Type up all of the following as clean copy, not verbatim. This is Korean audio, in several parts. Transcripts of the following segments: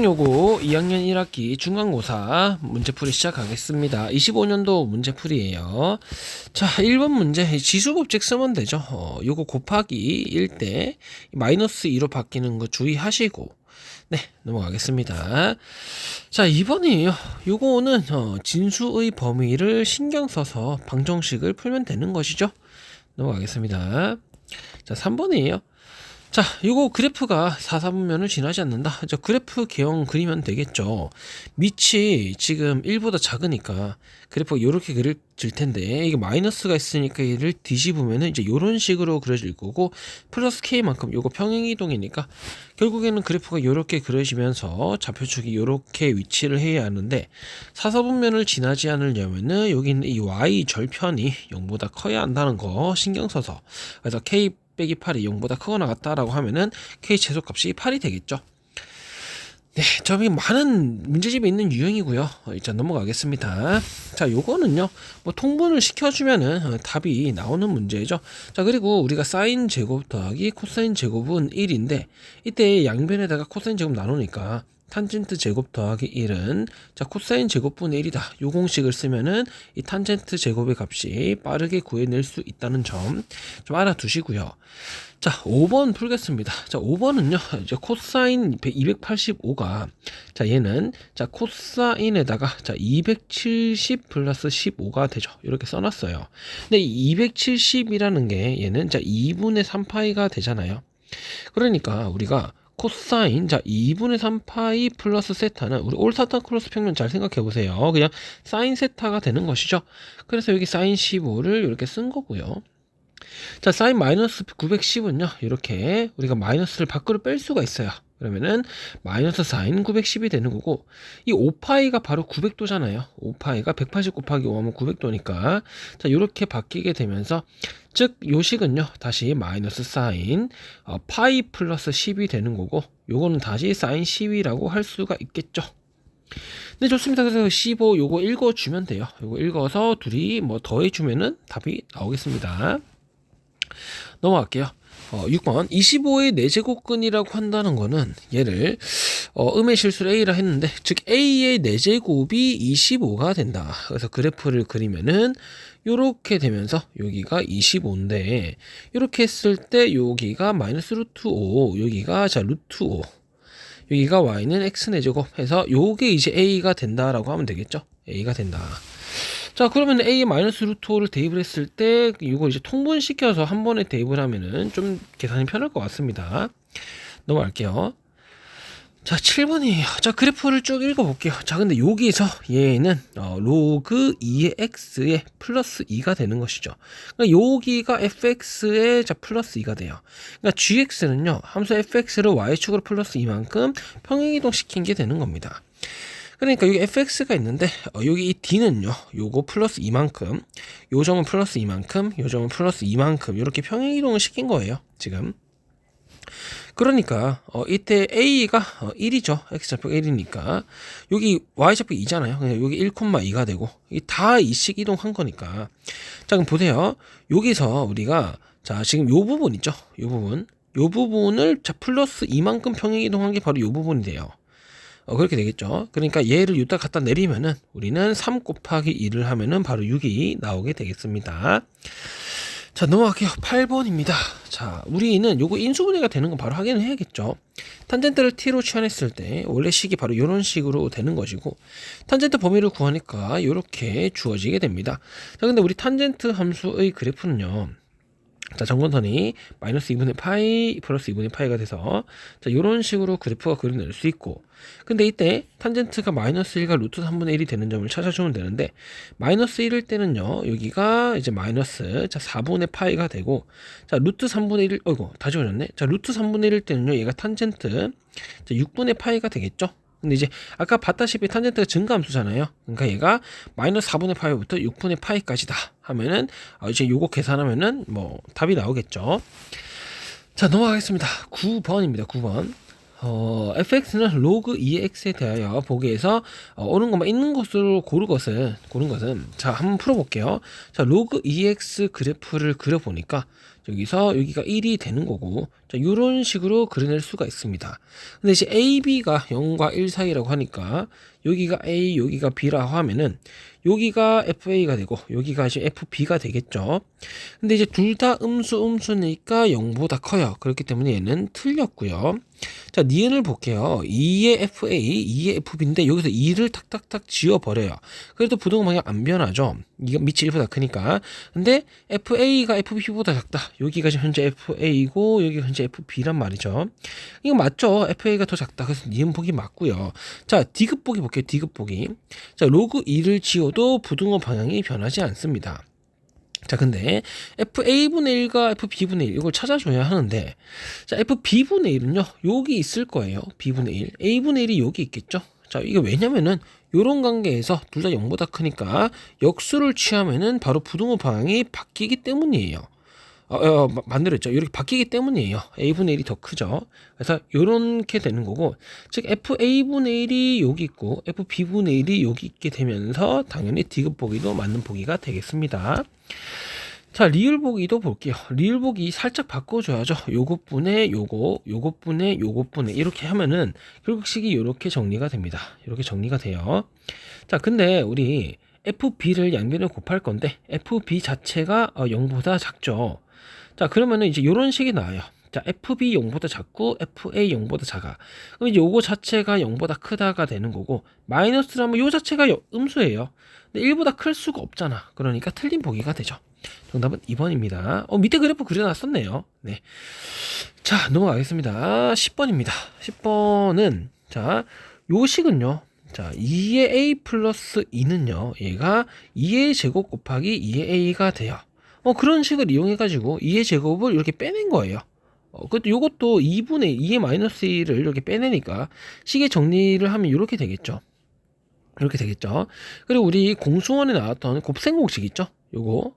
요거 2학년 1학기 중간고사 문제풀이 시작하겠습니다. 25년도 문제풀이에요. 자, 1번 문제 지수법칙 쓰면 되죠. 요거 곱하기 1대 마이너스 2로 바뀌는 거 주의하시고 네, 넘어가겠습니다. 자, 2번이에요. 요거는 진수의 범위를 신경 써서 방정식을 풀면 되는 것이죠. 넘어가겠습니다. 자, 3번이에요. 자, 요거 그래프가 4, 4분면을 지나지 않는다. 저 그래프 개형 그리면 되겠죠. 밑이 지금 1보다 작으니까 그래프가 요렇게 그려질 텐데, 이게 마이너스가 있으니까 얘를 뒤집으면은 이제 요런 식으로 그려질 거고, 플러스 K만큼 요거 평행이동이니까 결국에는 그래프가 요렇게 그려지면서 좌표축이 요렇게 위치를 해야 하는데, 4, 4분면을 지나지 않으려면은 여기 있는 이 Y 절편이 0보다 커야 한다는 거 신경 써서, 그래서 K 빼기 8이 0보다 크거나 같다라고 하면은 K 최소값이 8이 되겠죠. 네, 저기 많은 문제집에 있는 유형이고요. 일단 넘어가겠습니다. 자, 요거는요, 뭐 통분을 시켜주면은 답이 나오는 문제죠. 자, 그리고 우리가 사인 제곱 더하기 코사인 제곱은 1인데, 이때 양변에다가 코사인 제곱 나누니까 탄젠트 제곱 더하기 1은 자 코사인 제곱분의 1이다. 요 공식을 쓰면은 이 탄젠트 제곱의 값이 빠르게 구해낼 수 있다는 점 좀 알아두시고요. 자, 5번 풀겠습니다. 자, 5번은요, 이제 코사인 285가, 자, 얘는, 자, 코사인에다가, 자, 270 플러스 15가 되죠. 이렇게 써놨어요. 근데 270이라는 게 얘는, 자, 2분의 3파이가 되잖아요. 그러니까 우리가 코사인, 자, 2분의 3파이 플러스 세타는 우리 올사타크로스 평면 잘 생각해 보세요. 그냥 사인 세타가 되는 것이죠. 그래서 여기 사인 15를 이렇게 쓴 거고요. 자, 사인 마이너스 910은요, 이렇게 우리가 마이너스를 밖으로 뺄 수가 있어요. 그러면은 마이너스 사인 910이 되는 거고, 이 5파이가 바로 900도잖아요. 5파이가 180 곱하기 5하면 900도니까 자, 이렇게 바뀌게 되면서, 즉 요식은요 다시 마이너스 사인 파이 플러스 10이 되는 거고, 요거는 다시 사인 10이라고 할 수가 있겠죠. 네, 좋습니다. 그래서 15 요거 읽어주면 돼요. 요거 읽어서 둘이 뭐 더해주면은 답이 나오겠습니다. 넘어갈게요. 6번 25의 4제곱근이라고 한다는 거는 얘를 음의 실수를 A라 했는데, 즉 A의 4제곱이 25가 된다. 그래서 그래프를 그리면은 요렇게 되면서 여기가 25인데, 요렇게 했을 때 여기가 마이너스 루트 5, 여기가 자 루트 5, 여기가 Y는 X 4제곱 해서 요게 이제 A가 된다라고 하면 되겠죠. A가 된다. 자, 그러면 A 마이너스 루트 5를 대입을 했을 때 이거 이제 통분시켜서 한 번에 대입을 하면은 좀 계산이 편할 것 같습니다. 넘어갈게요. 자, 7번이에요. 자, 그래프를 쭉 읽어볼게요. 자, 근데 여기서 얘는 로그 2의 x의 플러스 2가 되는 것이죠. 그러니까 여기가 fx의 자 플러스 2가 돼요. 그러니까 gx는요, 함수 fx를 y축으로 플러스 2만큼 평행이동 시킨 게 되는 겁니다. 그러니까 여기 fx가 있는데, 여기 이 d는요, 요거 플러스 2만큼, 요 점은 플러스 2만큼, 요 점은 플러스 2만큼 이렇게 평행이동을 시킨 거예요, 지금. 그러니까 이때 a가 1이죠. x좌표 1이니까 여기 y좌표 2잖아요. 그냥 여기 1,2가 되고, 이 다 2씩 이동한 거니까. 자, 그럼 보세요. 여기서 우리가 자 지금 요 부분 있죠. 요 부분을 자 플러스 2만큼 평행 이동한 게 바로 요 부분이 돼요. 그렇게 되겠죠. 그러니까 얘를 여기다 갖다 내리면은 우리는 3 곱하기 2를 하면은 바로 6이 나오게 되겠습니다. 자, 넘어갈게요. 8번입니다. 자, 우리는 요거 인수분해가 되는 건 바로 확인을 해야겠죠. 탄젠트를 t로 취환했을 때 원래 식이 바로 이런 식으로 되는 것이고, 탄젠트 범위를 구하니까 이렇게 주어지게 됩니다. 자, 근데 우리 탄젠트 함수의 그래프는요, 자, 정근선이 마이너스 2분의 파이 플러스 2분의 파이가 돼서 자, 요런 식으로 그래프가 그려낼 수 있고, 근데 이때 탄젠트가 마이너스 1과 루트 3분의 1이 되는 점을 찾아주면 되는데, 마이너스 1일 때는요, 여기가 이제 마이너스 자 4분의 파이가 되고, 자 루트 3분의 1, 다 지워졌네. 자 루트 3분의 1일 때는요, 얘가 탄젠트 자 6분의 파이가 되겠죠. 근데 이제 아까 봤다시피 탄젠트가 증가함수잖아요. 그러니까 얘가 마이너스 4분의 파이부터 6분의 파이까지다 하면은 이제 요거 계산하면은 뭐 답이 나오겠죠. 자, 넘어가겠습니다. 9번입니다. 9번. fx는 로그 2x에 대하여 보기에서 오는 것만 있는 것으로 고른 것은 자 한번 풀어볼게요. 자, 로그 2x 그래프를 그려보니까 여기서 여기가 1이 되는 거고, 자, 이런 식으로 그려낼 수가 있습니다. 근데 이제 AB가 0과 1 사이라고 하니까 여기가 A, 여기가 B라고 하면은 여기가 FA가 되고 여기가 이제 FB가 되겠죠. 근데 이제 둘 다 음수니까 0보다 커요. 그렇기 때문에 얘는 틀렸고요. 자, 니은을 볼게요. 2의 FA, 2의 FB인데 여기서 2를 탁탁탁 지워버려요. 그래도 부동호 방향 안 변하죠. 이거 밑이 1보다 크니까. 근데 FA가 FB보다 작다. 여기가 지금 현재 FA고 여기가 현재 FB란 말이죠. 이거 맞죠? FA가 더 작다. 그래서 니은 보기 맞고요. 자, 디귿 보기 볼게요. 디귿 보기. 자, 로그 2를 지워도 부동호 방향이 변하지 않습니다. 자, 근데 FA분의 1과 FB분의 1 이걸 찾아줘야 하는데, 자, FB분의 1은요 여기 있을 거예요. B분의 1, A분의 1이 여기 있겠죠. 자, 이게 왜냐면은 요런 관계에서 둘 다 0보다 크니까 역수를 취하면은 바로 부동호 방향이 바뀌기 때문이에요. 만들었죠. 이렇게 바뀌기 때문이에요. A분의 1이 더 크죠. 그래서 요렇게 되는 거고, 즉 FA분의 1이 여기 있고 FB분의 1이 여기 있게 되면서 당연히 디귿 보기도 맞는 보기가 되겠습니다. 자, 리을 보기도 볼게요. 리을 보기 살짝 바꿔줘야죠. 요것분의 요거, 요것분의 요것분의 이렇게 하면은 결국 식이 이렇게 정리가 됩니다. 이렇게 정리가 돼요. 자, 근데 우리 FB를 양변에 곱할 건데 FB 자체가 0보다 작죠. 자, 그러면은 이제 요런 식이 나와요. 자, FB 0보다 작고 FA 0보다 작아. 그럼 이제 요거 자체가 0보다 크다가 되는 거고, 마이너스라면 요 자체가 음수예요. 근데 1보다 클 수가 없잖아. 그러니까 틀린 보기가 되죠. 정답은 2번입니다. 밑에 그래프 그려놨었네요. 네. 자, 넘어가겠습니다. 10번입니다. 10번은, 자, 요 식은요. 자, 2의 A 플러스 2는요. 얘가 2의 제곱 곱하기 2의 A가 돼요. 그런 식을 이용해가지고 2의 제곱을 이렇게 빼낸 거예요. 그것도 요것도 2분의 2의 마이너스 1을 이렇게 빼내니까 식의 정리를 하면 이렇게 되겠죠. 이렇게 되겠죠. 그리고 우리 공수원에 나왔던 곱셈공식 있죠? 요거.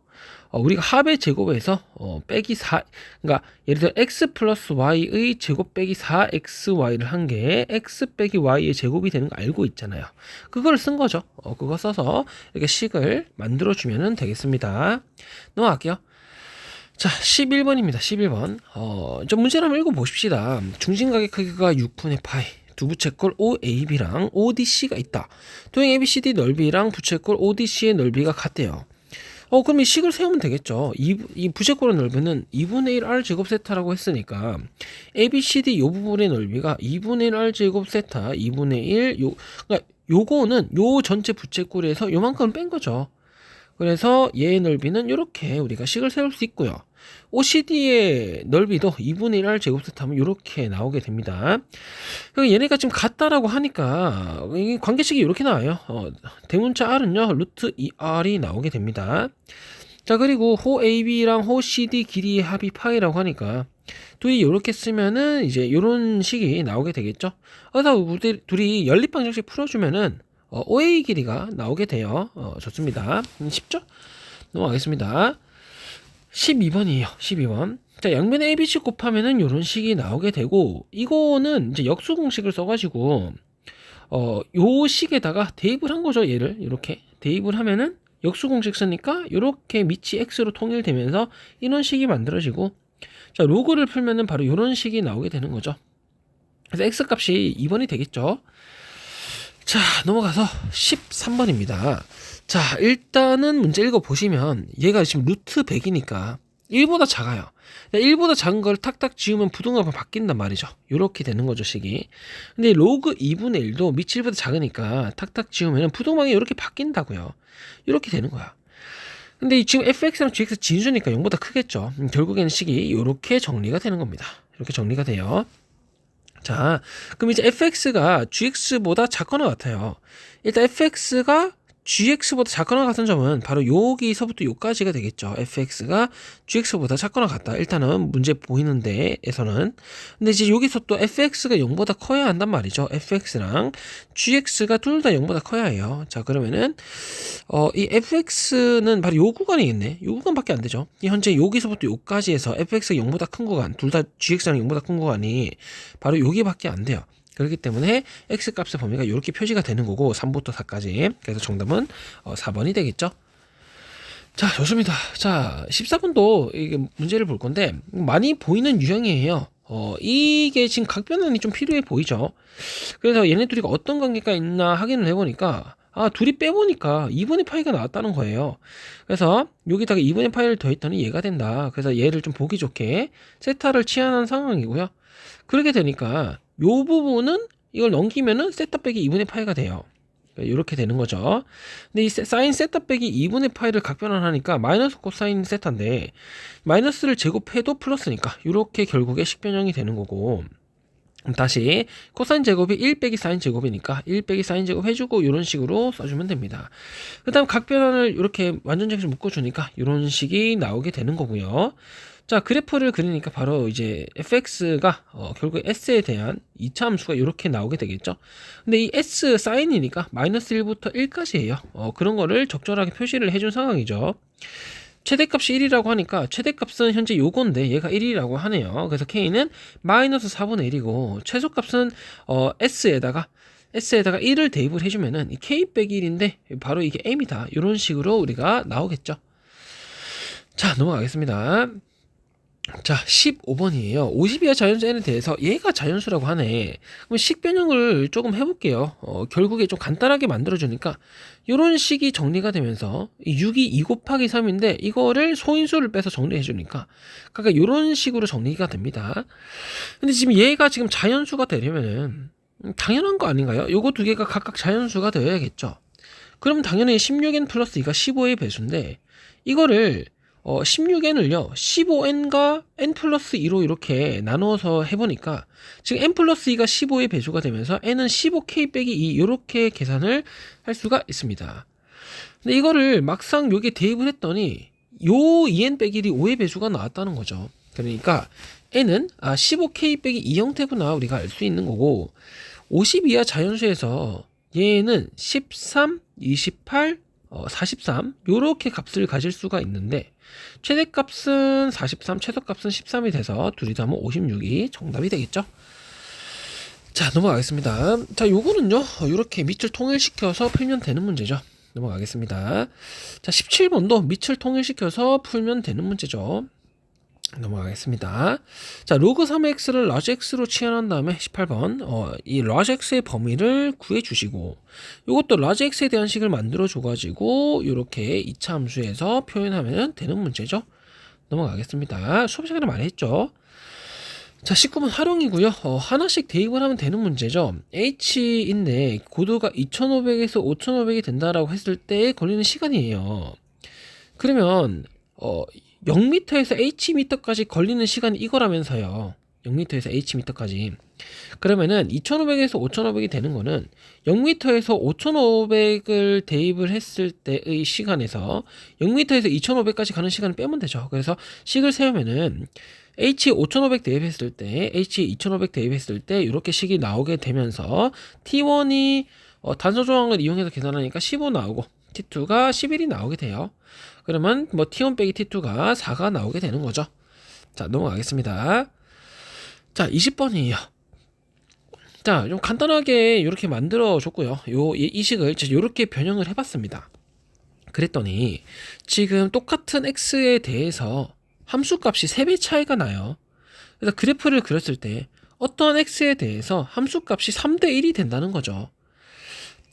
우리가 합의 제곱에서 빼기 4, 그러니까 예를 들어 x 플러스 y의 제곱 빼기 4xy를 한 게 x 빼기 y의 제곱이 되는 거 알고 있잖아요. 그걸 쓴 거죠. 그거 써서 이렇게 식을 만들어 주면 되겠습니다. 넘어갈게요. 자, 11번입니다. 11번. 좀 문제를 한번 읽어보십시다. 중심각의 크기가 6분의 파이. 두 부채꼴 OAB랑 ODC가 있다. 도형 ABCD 넓이랑 부채꼴 ODC의 넓이가 같대요. 그럼 이 식을 세우면 되겠죠. 이 부채꼴의 넓이는 2분의 1 R 제곱 세타라고 했으니까 ABCD 요 부분의 넓이가 2분의 1 R 제곱 세타 2분의 1 그러니까 요거는 요 전체 부채꼴에서 요만큼 뺀 거죠. 그래서 얘의 넓이는 이렇게 우리가 식을 세울 수 있고요. OCD의 넓이도 2분의 1R 제곱세타 하면 이렇게 나오게 됩니다. 얘네가 지금 같다라고 하니까 관계식이 이렇게 나와요. 대문자 R은요 루트 2R이 나오게 됩니다. 자, 그리고 호 AB랑 호 CD 길이의 합이 파이라고 하니까 둘이 이렇게 쓰면은 이제 이런 식이 나오게 되겠죠. 그래서 우리 둘이 연립방정식 풀어주면은 OA 길이가 나오게 돼요. 좋습니다. 쉽죠? 넘어가겠습니다. 12번이에요. 12번. 자, 양변에 ABC 곱하면은 이런 식이 나오게 되고, 이거는 이제 역수 공식을 써가지고 요 식에다가 대입을 한 거죠. 얘를 이렇게 대입을 하면은 역수 공식 쓰니까 이렇게 밑이 x로 통일되면서 이런 식이 만들어지고, 자, 로그를 풀면은 바로 이런 식이 나오게 되는 거죠. 그래서 x 값이 2번이 되겠죠. 자, 넘어가서 13번입니다. 자, 일단은 문제 읽어보시면 얘가 지금 루트 100이니까 1보다 작아요. 1보다 작은 걸 탁탁 지우면 부동호가 바뀐단 말이죠. 이렇게 되는 거죠, 식이. 근데 로그 2분의 1도 밑이 1보다 작으니까 탁탁 지우면 부동방이 이렇게 바뀐다고요. 이렇게 되는 거야. 근데 지금 fx랑 gx 진수니까 0보다 크겠죠. 결국에는 식이 이렇게 정리가 되는 겁니다. 이렇게 정리가 돼요. 자, 그럼 이제 fx가 gx보다 작거나 같아요. 일단 fx가 gx보다 작거나 같은 점은 바로 여기서부터 여기까지가 되겠죠. fx가 gx보다 작거나 같다. 일단은 문제 보이는 데에서는. 근데 이제 여기서 또 fx가 0보다 커야 한단 말이죠. fx랑 gx가 둘 다 0보다 커야 해요. 자, 그러면은 이 fx는 바로 요 구간이겠네. 요 구간밖에 안 되죠. 현재 여기서부터 여기까지 해서 fx가 0보다 큰 구간, 둘 다 gx랑 0보다 큰 구간이 바로 여기밖에 안 돼요. 그렇기 때문에 x값의 범위가 이렇게 표시가 되는 거고 3부터 4까지. 그래서 정답은 4번이 되겠죠. 자, 좋습니다. 자, 14번도 이게 문제를 볼 건데 많이 보이는 유형이에요. 이게 지금 각변환이 좀 필요해 보이죠. 그래서 얘네 둘이가 어떤 관계가 있나 확인을 해보니까 둘이 빼보니까 2분의 파이가 나왔다는 거예요. 그래서 여기다가 2분의 파이를 더했더니 얘가 된다. 그래서 얘를 좀 보기 좋게 세타를 치환한 상황이고요. 그렇게 되니까 요 부분은 이걸 넘기면은 세타 빼기 2분의 파이가 돼요. 이렇게 되는 거죠. 근데 이 사인 세타 빼기 2분의 파이를 각변환하니까 마이너스 코사인 세타인데 마이너스를 제곱해도 플러스니까 이렇게 결국에 식변형이 되는 거고, 다시 코사인 제곱이 1 빼기 사인 제곱이니까 1 빼기 사인 제곱 해주고 이런 식으로 써주면 됩니다. 그 다음 각변환을 이렇게 완전적으로 묶어주니까 이런 식이 나오게 되는 거고요. 자, 그래프를 그리니까 바로 이제 fx가 결국 s에 대한 2차 함수가 이렇게 나오게 되겠죠. 근데 이 s 사인이니까 마이너스 1부터 1까지예요. 그런 거를 적절하게 표시를 해준 상황이죠. 최대값이 1이라고 하니까 최대값은 현재 요건데 얘가 1이라고 하네요. 그래서 k는 마이너스 4분의 1이고 최소값은 s에다가 1을 대입을 해주면은 k 빼기 1인데 바로 이게 m이다. 이런 식으로 우리가 나오겠죠. 자, 넘어가겠습니다. 자, 15번이에요. 50이하 자연수 n에 대해서 얘가 자연수라고 하네. 그럼 식변형을 조금 해볼게요. 결국에 좀 간단하게 만들어주니까 이런 식이 정리가 되면서 6이 2 곱하기 3인데 이거를 소인수를 빼서 정리해주니까 그러니까 이런 식으로 정리가 됩니다. 근데 지금 얘가 지금 자연수가 되려면은 당연한 거 아닌가요? 요거 두 개가 각각 자연수가 되어야겠죠. 그럼 당연히 16n 플러스 2가 15의 배수인데 이거를 16n을요 15n과 n 플러스 2로 이렇게 나누어서 해보니까 지금 n 플러스 2가 15의 배수가 되면서 n은 15k 빼기 2 이렇게 계산을 할 수가 있습니다. 근데 이거를 막상 여기에 대입을 했더니 요 2n 빼기 1이 5의 배수가 나왔다는 거죠. 그러니까 n은 15k 빼기 2 형태구나 우리가 알 수 있는 거고, 50 이하 자연수에서 얘는 13, 28, 43 요렇게 값을 가질 수가 있는데 최대값은 43, 최소값은 13이 돼서 둘이 다 하면 56이 정답이 되겠죠. 자, 넘어가겠습니다. 자, 요거는요 이렇게 밑을 통일시켜서 풀면 되는 문제죠. 넘어가겠습니다. 자, 17번도 밑을 통일시켜서 풀면 되는 문제죠. 넘어가겠습니다. 자, 로그 3x를 라지 x로 치환한 다음에 18번 이 라지 x의 범위를 구해주시고 이것도 라지 x에 대한 식을 만들어 줘가지고 이렇게 2차 함수에서 표현하면 되는 문제죠. 넘어가겠습니다. 수업 시간에 많이 했죠. 자, 19번 활용이고요. 하나씩 대입을 하면 되는 문제죠. h인데 고도가 2500에서 5500이 된다라고 했을 때 걸리는 시간이에요. 그러면 0m에서 hm까지 걸리는 시간이 이거라면서요. 0m에서 hm까지. 그러면은 2500에서 5500이 되는 거는 0m에서 5500을 대입을 했을 때의 시간에서 0m에서 2500까지 가는 시간을 빼면 되죠. 그래서 식을 세우면은 h 5500 대입했을 때, h 2500 대입했을 때 이렇게 식이 나오게 되면서 t1이 단서 조항을 이용해서 계산하니까 15 나오고 t2가 11이 나오게 돼요. 그러면 뭐 t1 빼기 t2가 4가 나오게 되는 거죠. 자, 넘어가겠습니다. 자, 20번이에요. 자, 좀 간단하게 이렇게 만들어 줬고요. 이 식을 이렇게 변형을 해봤습니다. 그랬더니 지금 똑같은 x에 대해서 함수값이 3배 차이가 나요. 그래서 그래프를 그렸을 때 어떤 x에 대해서 함수값이 3대 1이 된다는 거죠.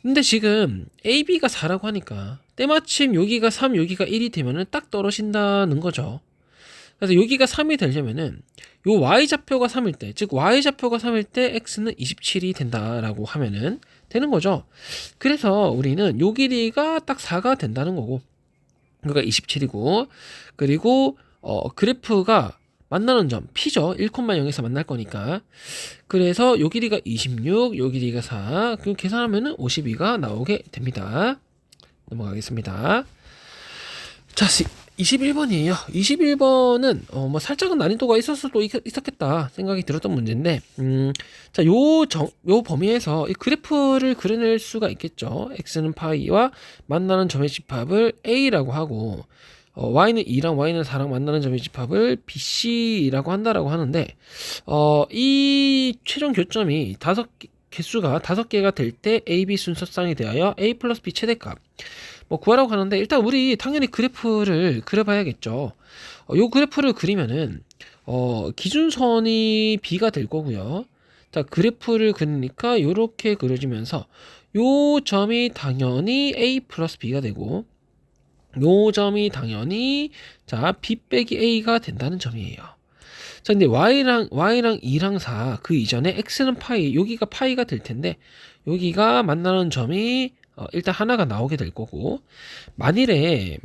근데 지금 AB가 4라고 하니까 때마침 여기가 3, 여기가 1이 되면은 딱 떨어진다는 거죠. 그래서 여기가 3이 되려면은 요 Y좌표가 3일 때, 즉 Y좌표가 3일 때 X는 27이 된다라고 하면은 되는 거죠. 그래서 우리는 요 길이가 딱 4가 된다는 거고, 그러니까 27이고, 그리고 그래프가 만나는 점 P죠. 1,0에서 만날 거니까. 그래서 요 길이가 26, 요 길이가 4. 그럼 계산하면은 52가 나오게 됩니다. 넘어가겠습니다. 자, 21번이에요. 21번은 뭐 살짝은 난이도가 있을 수도 있었겠다 생각이 들었던 문제인데, 자, 요 범위에서 이 그래프를 그려낼 수가 있겠죠. x는 파이와 만나는 점의 집합을 a라고 하고, y는 2랑 y는 4랑 만나는 점의 집합을 bc라고 한다라고 하는데, 이 최종 교점이 개수가 5개가 될 때 a, b 순서쌍이 되어야 a 플러스 b 최대값 뭐 구하라고 하는데 일단 우리 당연히 그래프를 그려봐야겠죠. 요 그래프를 그리면은 기준선이 B가 될 거고요. 자, 그래프를 그리니까 요렇게 그려지면서 요 점이 당연히 A 플러스 B가 되고 요 점이 당연히 자 B 빼기 A가 된다는 점이에요. 자, 근데 Y랑 2랑 4 그 이전에 X는 파이, 여기가 파이가 될 텐데 여기가 만나는 점이 일단 하나가 나오게 될 거고 만일에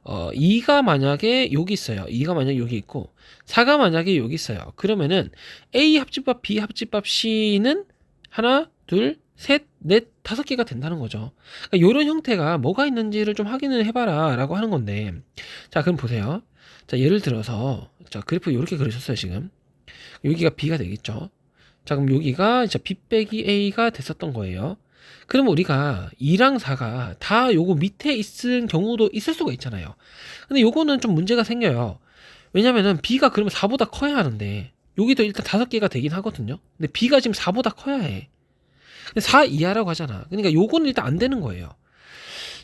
2가 만약에 여기 있어요. 2가 만약에 여기 있고 4가 만약에 여기 있어요. 그러면은 A 합집합 B 합집합 C는 하나, 둘, 셋, 넷, 5개가 된다는 거죠. 그러니까 이런 형태가 뭐가 있는지를 좀 확인을 해봐라 라고 하는 건데 자, 그럼 보세요. 자, 예를 들어서 자, 그래프 이렇게 그리셨어요. 지금 여기가 B가 되겠죠. 자, 그럼 여기가 이제 B 빼기 A가 됐었던 거예요. 그럼 우리가 2랑 4가 다 요거 밑에 있을 경우도 있을 수가 있잖아요. 근데 요거는 좀 문제가 생겨요. 왜냐면은 B가 그러면 4보다 커야 하는데 여기도 일단 5개가 되긴 하거든요. 근데 B가 지금 4보다 커야 해. 근데 4 이하라고 하잖아. 그러니까 요거는 일단 안 되는 거예요.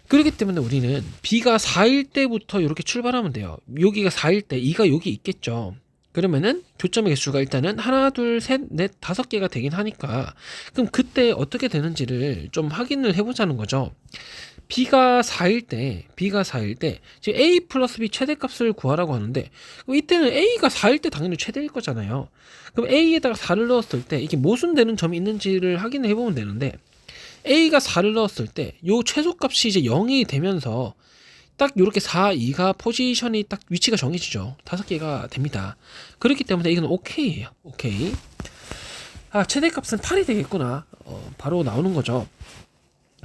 그렇기 때문에 우리는 B가 4일 때부터 이렇게 출발하면 돼요. 여기가 4일 때 2가 여기 있겠죠. 그러면은 교점의 개수가 일단은 하나, 둘, 셋, 넷, 5개가 되긴 하니까 그럼 그때 어떻게 되는지를 좀 확인을 해보자는 거죠. B가 4일 때 지금 A 플러스 B 최대값을 구하라고 하는데 이때는 A가 4일 때 당연히 최대일 거잖아요. 그럼 A에다가 4를 넣었을 때 이게 모순되는 점이 있는지를 확인을 해보면 되는데 A가 4를 넣었을 때 요 최소값이 이제 0이 되면서 딱 이렇게 4, 2가 포지션이 딱 위치가 정해지죠. 5개가 됩니다. 그렇기 때문에 이건 오케이예요. 오케이. 아, 최대값은 8이 되겠구나. 바로 나오는 거죠.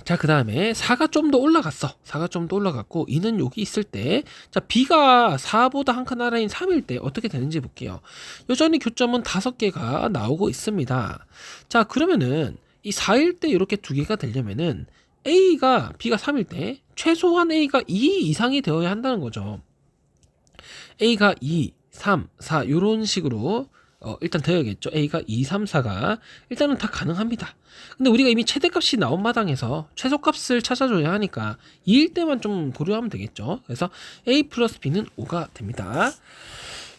자, 그 다음에 4가 좀 더 올라갔어. 4가 좀 더 올라갔고 2는 여기 있을 때 자, B가 4보다 한 칸 아래인 3일 때 어떻게 되는지 볼게요. 여전히 교점은 5개가 나오고 있습니다. 자, 그러면은 이 4일 때 이렇게 2개가 되려면은 B가 3일 때 최소한 A가 2 이상이 되어야 한다는 거죠. A가 2, 3, 4 이런 식으로 일단 되어야겠죠. A가 2, 3, 4가 일단은 다 가능합니다. 근데 우리가 이미 최대값이 나온 마당에서 최소값을 찾아줘야 하니까 2일 때만 좀 고려하면 되겠죠. 그래서 A 플러스 B는 5가 됩니다.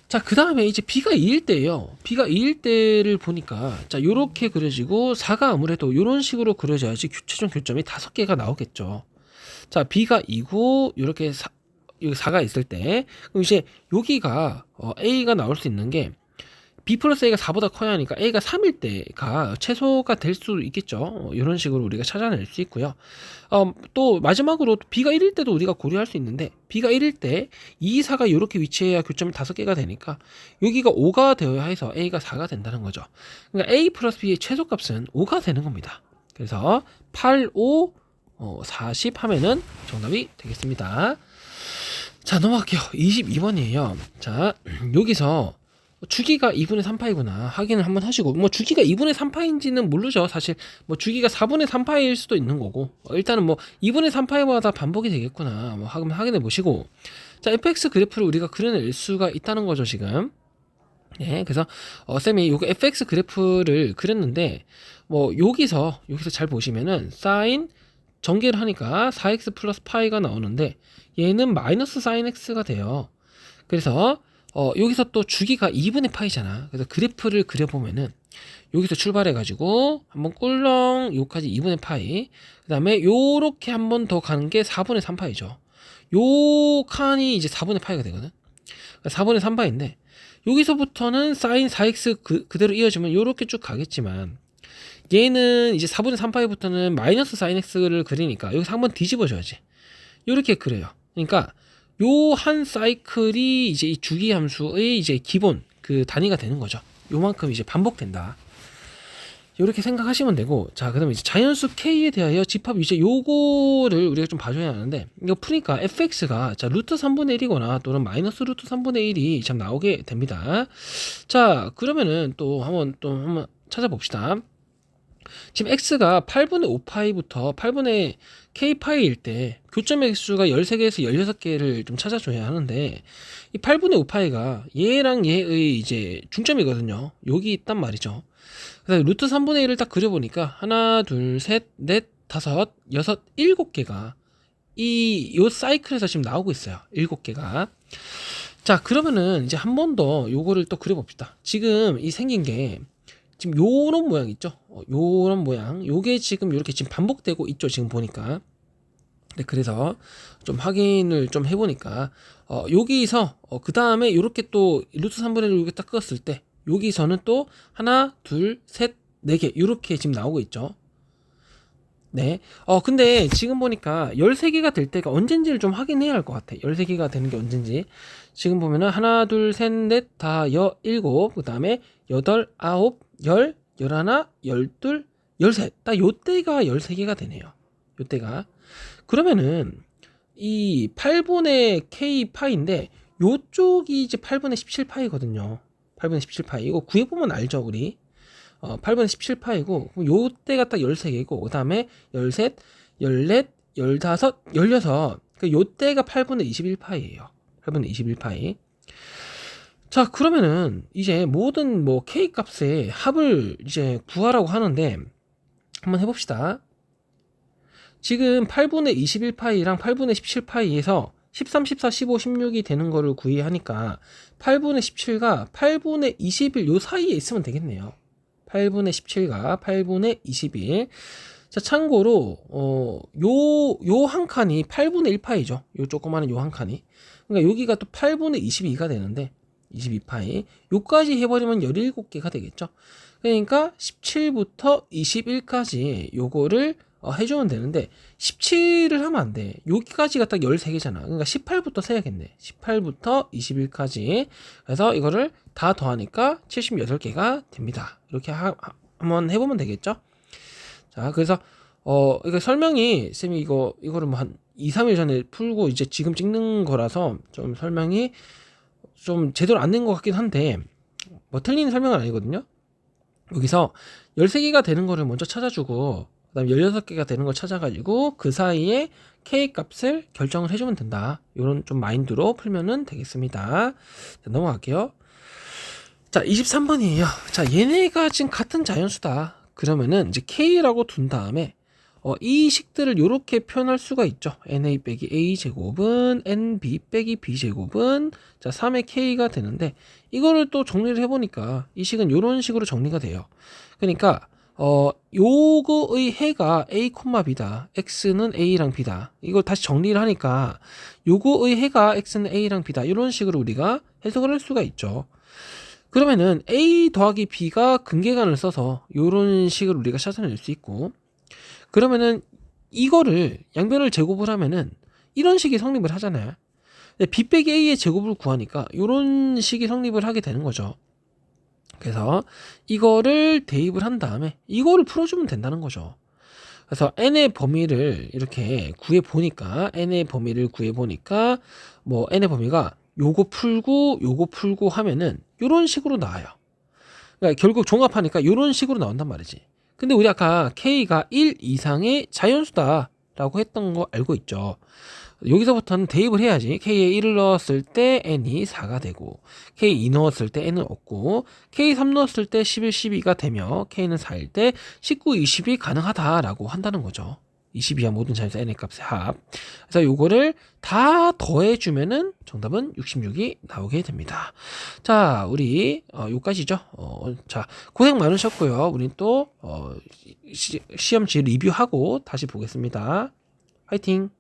자, 그 다음에 이제 B가 2일 때예요. B가 2일 때를 보니까 자, 요렇게 그려지고 4가 아무래도 요런 식으로 그려져야지 최종 교점이 5개가 나오겠죠. 자, B가 2고 요렇게 여기 4가 있을 때 그럼 이제 여기가 A가 나올 수 있는 게 B 플러스 A가 4보다 커야 하니까 A가 3일 때가 최소가 될 수 있겠죠. 이런 식으로 우리가 찾아낼 수 있고요. 또 마지막으로 B가 1일 때도 우리가 고려할 수 있는데 B가 1일 때 2, 4가 이렇게 위치해야 교점이 5개가 되니까 여기가 5가 되어야 해서 A가 4가 된다는 거죠. 그러니까 A 플러스 B의 최소값은 5가 되는 겁니다. 그래서 8, 5, 40 하면은 정답이 되겠습니다. 자, 넘어갈게요. 22번이에요. 자, 여기서 주기가 2분의 3파이구나 확인을 한번 하시고 뭐 주기가 2분의 3파인지는 모르죠. 사실 뭐 주기가 4분의 3파일 수도 있는 거고 일단은 뭐 2분의 3파이마다 반복이 되겠구나 뭐 한번 확인해 보시고 자, fx 그래프를 우리가 그려낼 수가 있다는 거죠 지금. 네, 그래서 쌤이 요거 fx 그래프를 그렸는데 뭐 여기서 잘 보시면은 사인 전개를 하니까 4x 플러스 파이가 나오는데 얘는 마이너스 사인 x가 돼요. 그래서 여기서 또 주기가 2분의 파이잖아. 그래서 그래프를 그려보면은 여기서 출발해가지고 한번 꿀렁 여기까지 2분의 파이 그 다음에 요렇게 한 번 더 가는 게 4분의 3파이죠. 요 칸이 이제 4분의 파이가 되거든. 4분의 3파인데 여기서부터는 사인 4x 그대로 이어지면 요렇게 쭉 가겠지만 얘는 이제 4분의 3파이부터는 마이너스 사인 x를 그리니까 여기서 한번 뒤집어줘야지. 요렇게 그려요. 그러니까 요 한 사이클이 이제 이 주기 함수의 이제 기본 그 단위가 되는 거죠. 요만큼 이제 반복된다. 이렇게 생각하시면 되고, 자, 그다음에 이제 자연수 k에 대하여 집합 이제 요거를 우리가 좀 봐줘야 하는데, 이거 푸니까 fx가 자 루트 3분의 1이거나 또는 마이너스 루트 3분의 1이 참 나오게 됩니다. 자, 그러면은 또 한번 찾아봅시다. 지금 x가 8분의 5파이부터 8분의 k파이일 때 교점의 개수가 13개에서 16개를 좀 찾아줘야 하는데 이 8분의 5파이가 얘랑 얘의 이제 중점이거든요. 여기 있단 말이죠. 그래서 루트 3분의 1을 딱 그려보니까 하나, 둘, 셋, 넷, 다섯, 여섯, 7개가 요 사이클에서 지금 나오고 있어요. 7개가. 자, 그러면은 이제 한 번 더 요거를 또 그려봅시다. 지금 이 생긴 게 지금 요런 모양 있죠? 요런 모양. 요게 지금 이렇게 지금 반복되고 있죠. 지금 보니까. 네, 그래서 좀 확인을 좀 해보니까, 여기서, 그 다음에 요렇게 또 루트 3분의 1을 이렇게 딱 끄었을 때, 여기서는 또 하나, 둘, 셋, 네 개, 요렇게 지금 나오고 있죠. 네. 근데 지금 보니까 13개가 될 때가 언젠지를 좀 확인해야 할 것 같아. 13개가 되는 게 언젠지. 지금 보면은 하나, 둘, 셋, 넷, 다, 일곱, 그 다음에 여덟, 아홉, 열, 열하나, 열둘, 열셋. 딱 요때가 13개가 되네요. 요때가. 그러면은 이 8분의 K 파이인데 요쪽이 이제 8분의 17 파이거든요. 8분의 17 파이. 이거 구해보면 알죠, 우리? 8분의 17 파이고 요때가 딱 13개고 그다음에 13, 14, 15, 16. 그 요때가 8분의 21 파이예요. 8분의 21 파이. 자, 그러면은 이제 모든 뭐 K 값의 합을 이제 구하라고 하는데 한번 해봅시다. 지금 8분의 21파이랑 8분의 17파이에서 13, 14, 15, 16이 되는 거를 구해하니까 8분의 17가 8분의 21 요 사이에 있으면 되겠네요. 8분의 17가 8분의 21. 자, 참고로 요 한 칸이 8분의 1파이죠. 요 조그마한 요 한 칸이. 그러니까 여기가 또 8분의 22가 되는데 22파이. 요까지 해버리면 17개가 되겠죠. 그러니까 17부터 21까지 요거를 해주면 되는데 17을 하면 안 돼. 여기까지가 딱 13개잖아. 그러니까 18부터 세야겠네. 18부터 21까지. 그래서 이거를 다 더하니까 78개가 됩니다. 이렇게 한번 해보면 되겠죠. 자, 그래서 이거 설명이 쌤이 이거를 뭐 한 2, 3일 전에 풀고 이제 지금 찍는 거라서 좀 설명이 좀 제대로 안 된 것 같긴 한데 뭐 틀린 설명은 아니거든요. 여기서 13개가 되는 거를 먼저 찾아주고 그다음에 16개가 되는 걸 찾아가지고 그 사이에 K 값을 결정을 해주면 된다. 이런 좀 마인드로 풀면은 되겠습니다. 자, 넘어갈게요. 자, 23번이에요. 자, 얘네가 지금 같은 자연수다. 그러면은 이제 K라고 둔 다음에 이 식들을 이렇게 표현할 수가 있죠. NA 빼기 A 제곱은 NB 빼기 B 제곱은 자 3의 K가 되는데 이거를 또 정리를 해보니까 이 식은 이런 식으로 정리가 돼요. 그러니까 요거의 해가 A, B다. X는 A랑 B다. 이걸 다시 정리를 하니까 요거의 해가 X는 A랑 B다. 이런 식으로 우리가 해석을 할 수가 있죠. 그러면은 A 더하기 B가 근계간을 써서 요런 식으로 우리가 찾아낼 수 있고 그러면은 이거를 양변을 제곱을 하면은 이런 식이 성립을 하잖아요. B 빼기 A의 제곱을 구하니까 이런 식이 성립을 하게 되는 거죠. 그래서 이거를 대입을 한 다음에 이거를 풀어주면 된다는 거죠. 그래서 n의 범위를 이렇게 구해보니까 n의 범위를 구해보니까 뭐 n의 범위가 요거 풀고 하면은 이런 식으로 나와요. 그러니까 결국 종합하니까 이런 식으로 나온단 말이지. 근데 우리 아까 K가 1 이상의 자연수다 라고 했던 거 알고 있죠. 여기서부터는 대입을 해야지. K에 1을 넣었을 때 N이 4가 되고 K 2 넣었을 때 N은 없고 K 3 넣었을 때 11, 12가 되며 K는 4일 때 19, 20이 가능하다라고 한다는 거죠. 20이야 모든 자연수 N의 값의 합. 그래서 요거를 다 더해주면은 정답은 66이 나오게 됩니다. 자, 우리 요까지죠. 자, 고생 많으셨고요. 우린 또 시험지 리뷰하고 다시 보겠습니다. 화이팅!